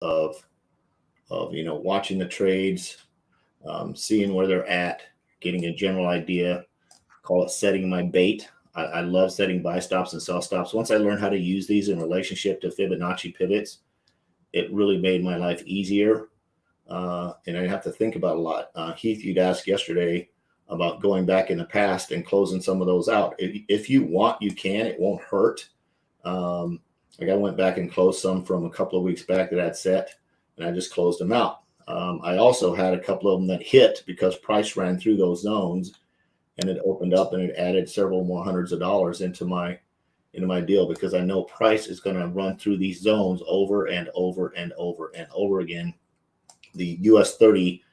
of watching the trades, seeing where they're at, getting a general idea. Call it setting my bait. I love setting buy stops and sell stops. Once I learned how to use these in relationship to Fibonacci pivots, it really made my life easier. And I didn't have to think about a lot. Heath, you'd asked yesterday about going back in the past and closing some of those out. If you want, you can. It won't hurt. Like I went back and closed some from a couple of weeks back that I'd set, and I just closed them out. I also had a couple of them that hit because price ran through those zones, and it opened up and it added several more hundreds of dollars into my deal, because I know price is going to run through these zones over and over and over and over again. The US 30,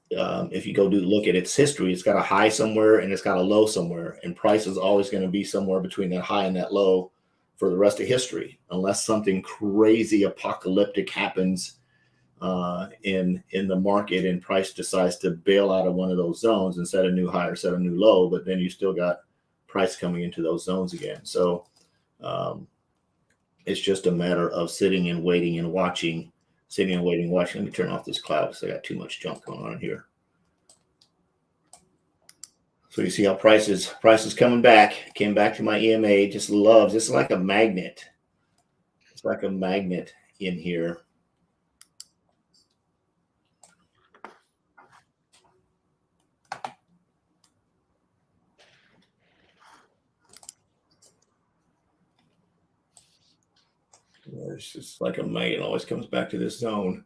if you go look at its history, it's got a high somewhere and it's got a low somewhere, and price is always going to be somewhere between that high and that low for the rest of history, unless something crazy apocalyptic happens in the market and price decides to bail out of one of those zones and set a new high or set a new low. But then you still got price coming into those zones again. So it's just a matter of sitting and waiting and watching. Sitting and waiting, watching. Let me turn off this cloud because I got too much junk going on here. So you see how price is coming back. Came back to my EMA. Just loves. It's like a magnet. It's like a magnet in here. It's just like a magnet. Always comes back to this zone.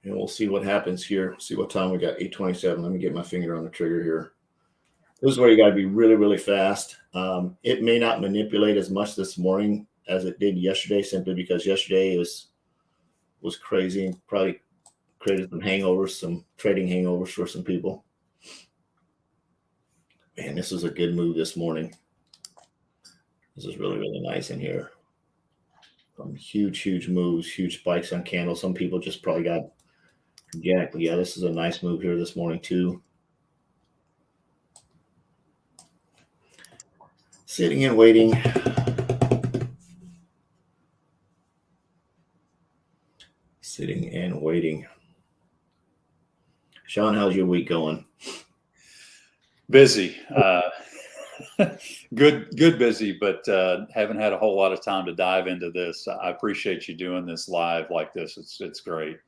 And we'll see what happens here. See what time we got. 8:27. Let me get my finger on the trigger here. This is where you got to be really, really fast. It may not manipulate as much this morning as it did yesterday, simply because yesterday was crazy and probably created some hangovers, some trading hangovers for some people. Man, this was a good move this morning. This is really, really nice in here. Some huge moves, huge spikes on candles. Some people just probably got jacked. Yeah, this is a nice move here this morning too. Sitting and waiting. Sitting and waiting. Sean, how's your week going? Busy. Good busy, but haven't had a whole lot of time to dive into this. I appreciate you doing this live like this. It's great.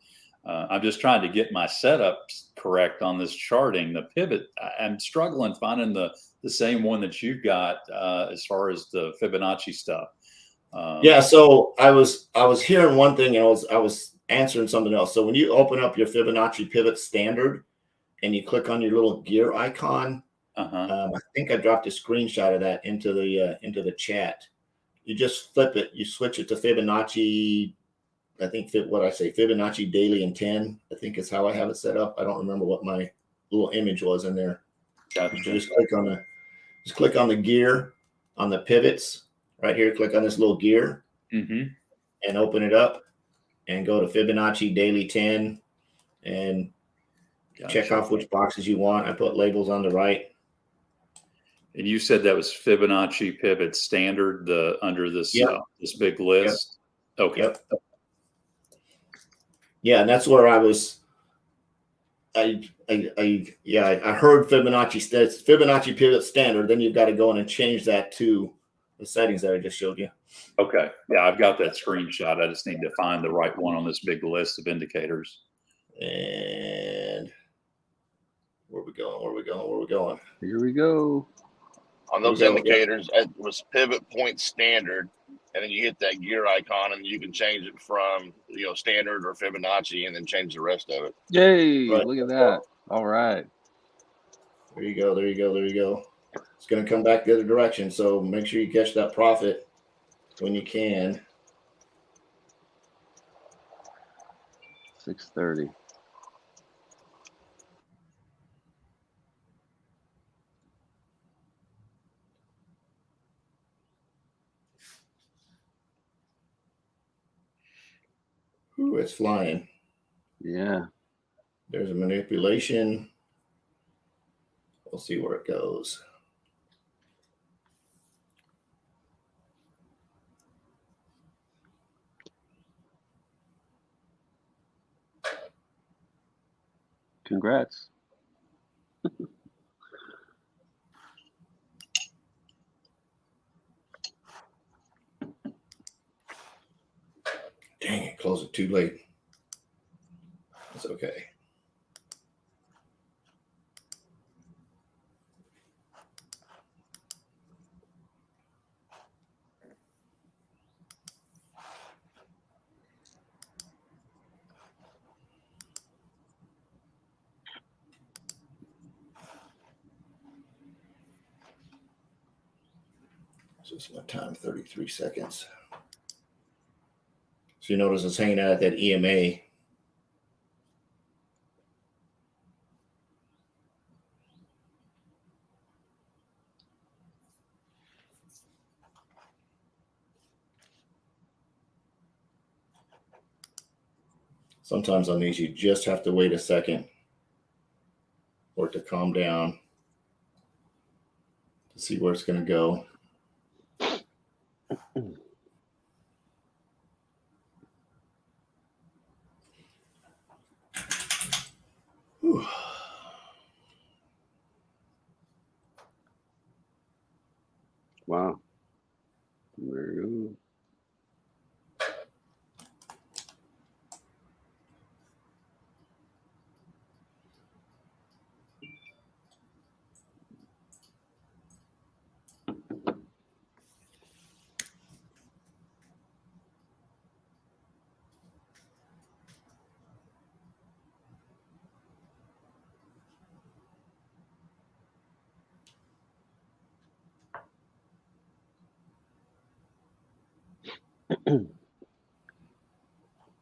I'm just trying to get my setups correct on this charting. The pivot, I'm struggling finding the same one that you've got as far as the Fibonacci stuff. Yeah, so I was hearing one thing and I was answering something else. So when you open up your Fibonacci pivot standard and you click on your little gear icon, I think I dropped a screenshot of that into the chat. You just flip it, you switch it to Fibonacci. I think Fibonacci daily and 10. I think is how I have it set up. I don't remember what my little image was in there. Gotcha. Just click on the gear on the pivots right here. Click on this little gear and open it up and go to Fibonacci daily 10 and check off which boxes you want. I put labels on the right. And you said that was Fibonacci pivot standard under this this big list. Yep. Okay. Yep. Yeah, and that's where I was. I heard Fibonacci pivot standard. Then you've got to go in and change that to the settings that I just showed you. Okay. Yeah, I've got that screenshot. I just need to find the right one on this big list of indicators. And where we going? Here we go. On those indicators, it was pivot point standard, and then you hit that gear icon, and you can change it from standard or Fibonacci, and then change the rest of it. Yay! Right. Look at that. All right. There you go. It's going to come back the other direction, so make sure you catch that profit when you can. 6:30. Ooh, it's flying. Yeah. There's a manipulation. We'll see where it goes. Congrats. Dang it, closed it too late. It's okay. So it's my time, 33 seconds. So you notice it's hanging out at that EMA. Sometimes on these, you just have to wait a second for it to calm down to see where it's going to go. Whew. Wow. There you go.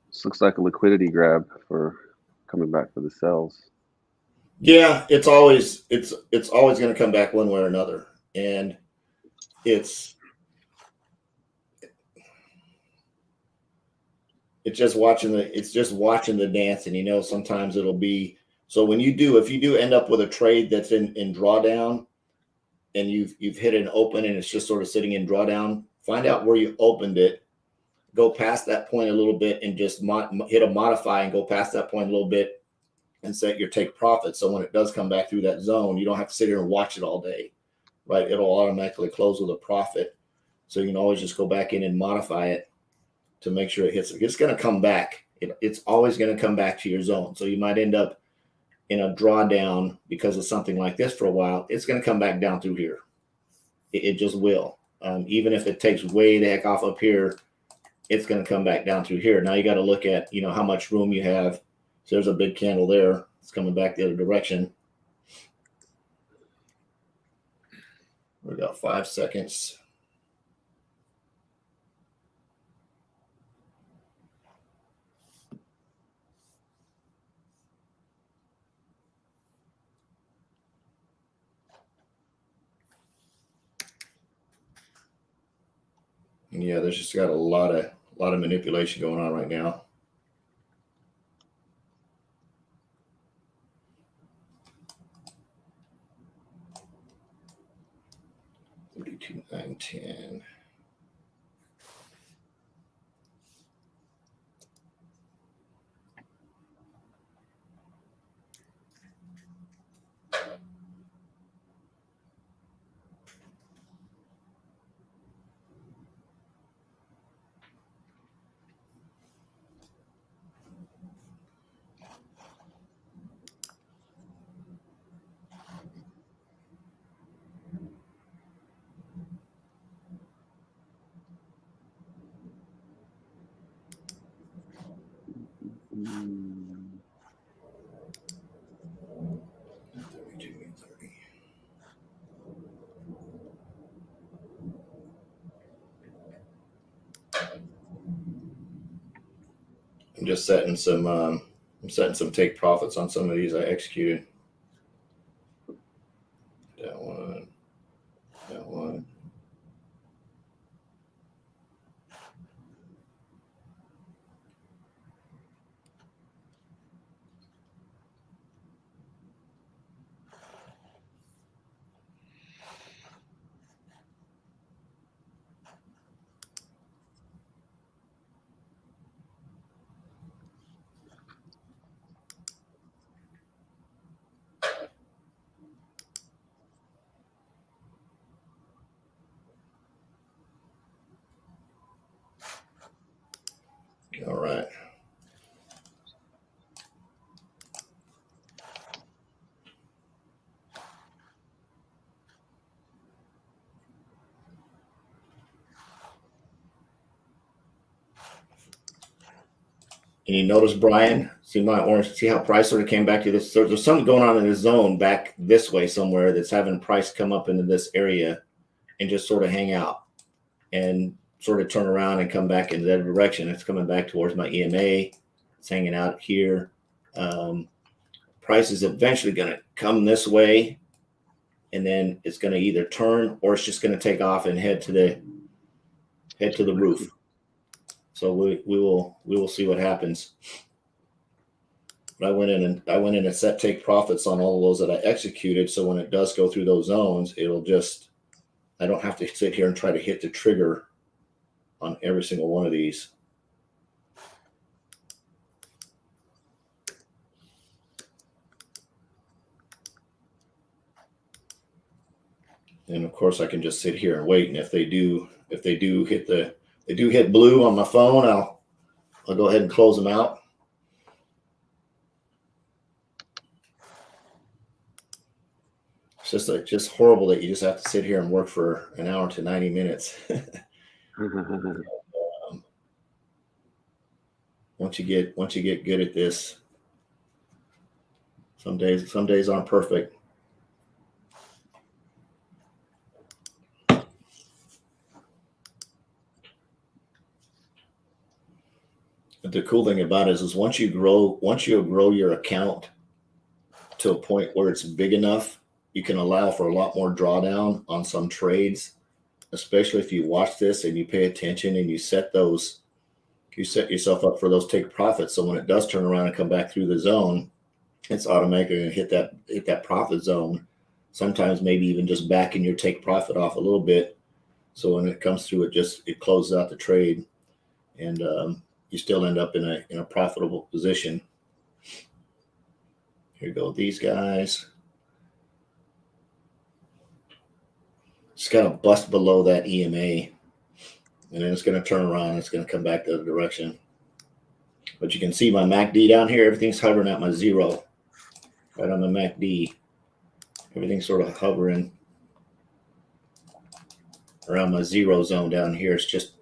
This looks like a liquidity grab for coming back for the sells. Yeah, it's always going to come back one way or another, and it's just watching the dance. And sometimes it'll be so when if you do end up with a trade that's in drawdown, and you've hit an open and it's just sort of sitting in drawdown, find out where you opened it, go past that point a little bit, and just hit a modify and go past that point a little bit and set your take profit. So when it does come back through that zone, you don't have to sit here and watch it all day, right? It'll automatically close with a profit. So you can always just go back in and modify it to make sure it hits. It's going to come back. It's always going to come back to your zone. So you might end up in a drawdown because of something like this for a while. It's going to come back down through here. It just will. Even if it takes way the heck off up here, it's going to come back down through here. Now you got to look at, how much room you have. So there's a big candle there. It's coming back the other direction. We got 5 seconds. And yeah, there's just got a lot of manipulation going on right now. $32, $9, $10. Mm. 32 and 30. I'm just setting some take profits on some of these I executed. That one. And you notice, Brian, see my orange, see how price sort of came back to this. There's something going on in the zone back this way somewhere that's having price come up into this area and just sort of hang out and sort of turn around and come back in that direction. It's coming back towards my EMA. It's hanging out here. Price is eventually going to come this way, and then it's going to either turn or it's just going to take off and head to the roof. So we will see what happens. But I went in and set take profits on all of those that I executed. So when it does go through those zones, I don't have to sit here and try to hit the trigger on every single one of these. And of course I can just sit here and wait. And if they do hit blue on my phone, I'll go ahead and close them out. It's just horrible that you just have to sit here and work for an hour to 90 minutes. Once you get good at this, some days aren't perfect. But the cool thing about it is once you grow your account to a point where it's big enough, you can allow for a lot more drawdown on some trades, especially if you watch this and you pay attention and you set yourself up for those take profits. So when it does turn around and come back through the zone, it's automatically going to hit that profit zone. Sometimes maybe even just backing your take profit off a little bit. So when it comes through, it closes out the trade, and you still end up in a profitable position. Here you go, these guys. Just got to bust below that EMA, and then it's going to turn around. It's going to come back the other direction. But you can see my MACD down here. Everything's hovering at my zero. Right on the MACD. Everything's sort of hovering around my zero zone down here. It's just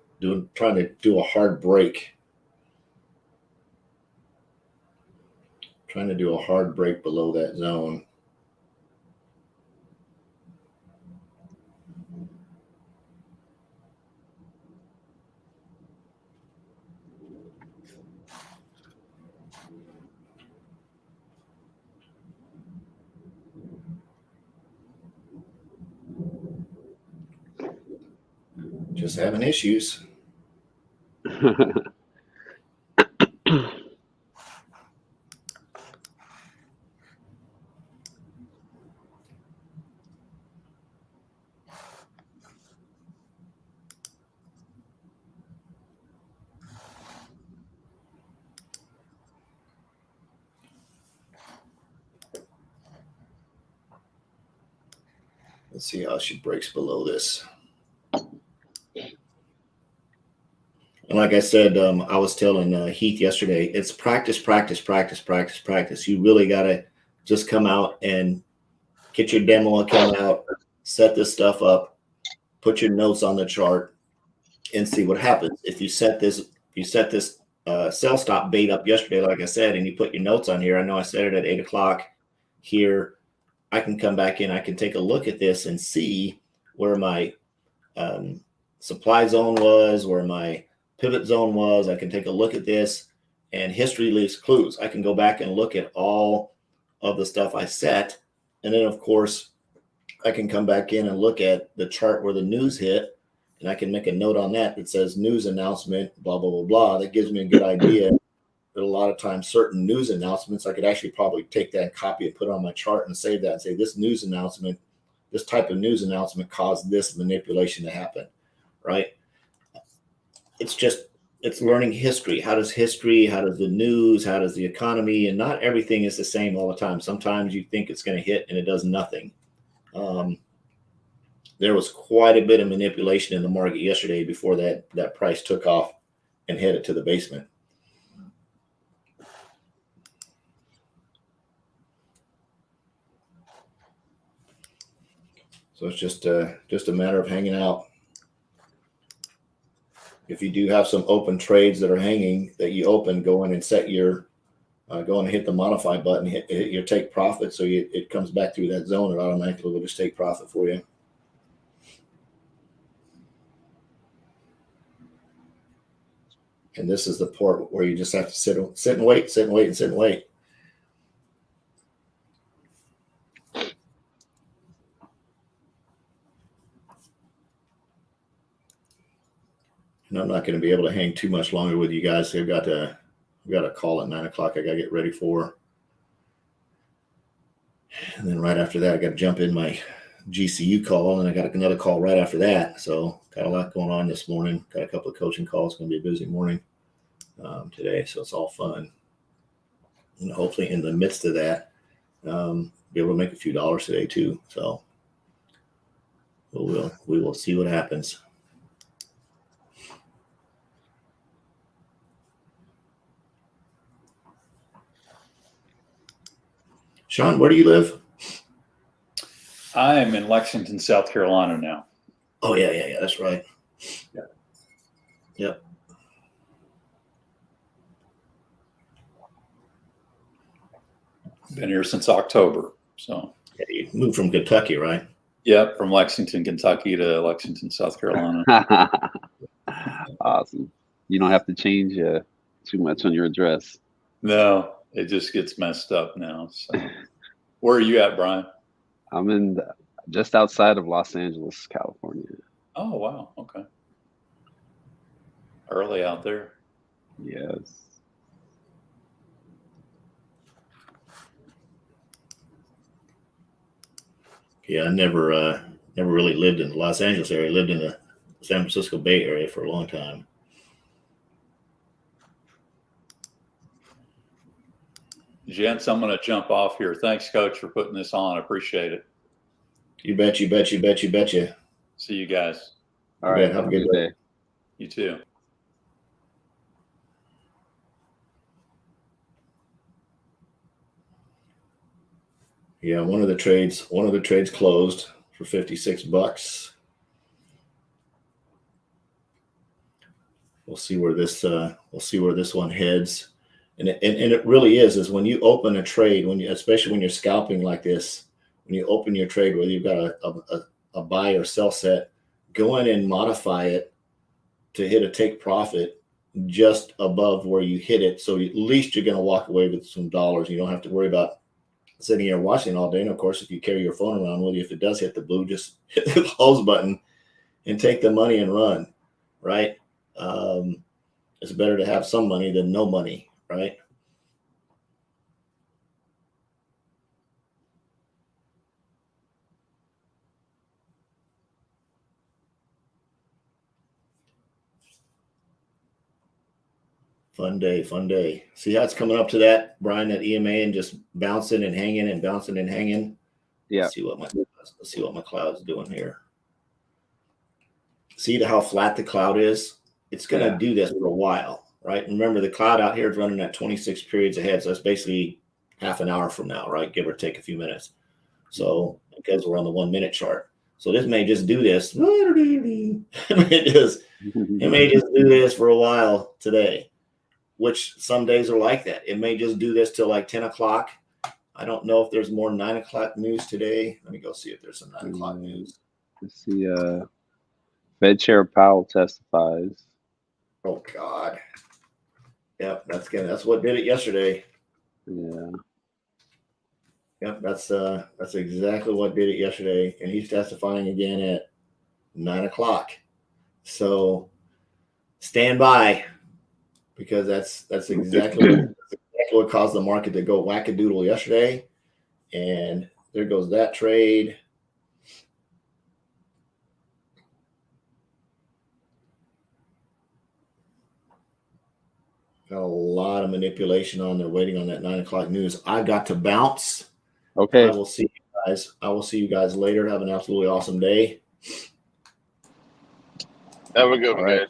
trying to do a hard break. Trying to do a hard break below that zone. Just having issues. Let's see how she breaks below this. And like I said, I was telling Heath yesterday, it's practice. You really got to just come out and get your demo account out, set this stuff up, put your notes on the chart, and see what happens. If you set this sell stop bait up yesterday, like I said, and you put your notes on here, I know I set it at 8 o'clock here. I can come back in, I can take a look at this and see where my supply zone was, where my pivot zone was. I can take a look at this, and history leaves clues. I can go back and look at all of the stuff I set. And then of course I can come back in and look at the chart where the news hit, and I can make a note on that says news announcement, blah, blah, blah, blah. That gives me a good idea that a lot of times certain news announcements, I could actually probably take that and copy and put it on my chart and save that and say this news announcement, this type of news announcement caused this manipulation to happen, right? It's learning history. How does the news, how does the economy, and not everything is the same all the time. Sometimes you think it's going to hit and it does nothing. There was quite a bit of manipulation in the market yesterday before that price took off and headed to the basement. So it's just a matter of hanging out. if you do have some open trades that are hanging that you open, go in and set your, go in and hit the modify button, hit your take profit. So it comes back through that zone. It automatically will just take profit for you. And this is the part where you just have to sit and wait, sit and wait, and sit and wait. And I'm not going to be able to hang too much longer with you guys. I've got a call at 9 o'clock. I got to get ready for. And then right after that, I got to jump in my GCU call, and I got another call right after that. So got a lot going on this morning. Got a couple of coaching calls. It's going to be a busy morning today. So it's all fun. And hopefully in the midst of that, be able to make a few dollars today too. So we will see what happens. Sean, where do you live? I am in Lexington, South Carolina now. Oh, yeah. That's right. Yeah. Yep. Been here since October. So. Yeah, you moved from Kentucky, right? Yep, from Lexington, Kentucky to Lexington, South Carolina. Awesome. You don't have to change too much on your address. No, it just gets messed up now. So. Where are you at, Brian? I'm in just outside of Los Angeles, California. Oh, wow. Okay. Early out there. Yes. Yeah, I never really lived in the Los Angeles area. I lived in the San Francisco Bay Area for a long time. Gents, I'm going to jump off here. Thanks, Coach, for putting this on. I appreciate it. You bet. See you guys. All right. Have Have a good day. You too. Yeah, one of the trades closed for $56. We'll see where this one heads. And it really is when you open a trade, especially when you're scalping like this, when you open your trade, whether you've got a buy or sell set, go in and modify it to hit a take profit just above where you hit it. So at least you're going to walk away with some dollars. You don't have to worry about sitting here watching all day. And of course, if you carry your phone around with you, if it does hit the blue, just hit the close button and take the money and run, right? It's better to have some money than no money, right? Fun day. See how it's coming up to that, Brian, that EMA, and just bouncing and hanging and bouncing and hanging. Yeah. Let's see what my cloud's doing here. See how flat the cloud is? It's going to do this for a while, right? Remember, the cloud out here is running at 26 periods ahead. So that's basically half an hour from now, right? Give or take a few minutes. So because we're on the 1 minute chart. So this may just do this. It may just do this for a while today, which some days are like that. It may just do this till like 10 o'clock. I don't know if there's more 9 o'clock news today. Let me go see if there's some 9 o'clock news. Let's see. Fed Chair Powell testifies. Oh God. Yep, that's what did it yesterday. Yeah. Yep, that's exactly what did it yesterday. And he's testifying again at 9 o'clock. So stand by, because that's exactly what caused the market to go wackadoodle yesterday. And there goes that trade. Got a lot of manipulation on there waiting on that 9 o'clock news. I got to bounce. Okay. I will see you guys later. Have an absolutely awesome day. Have a good one, All right. guys.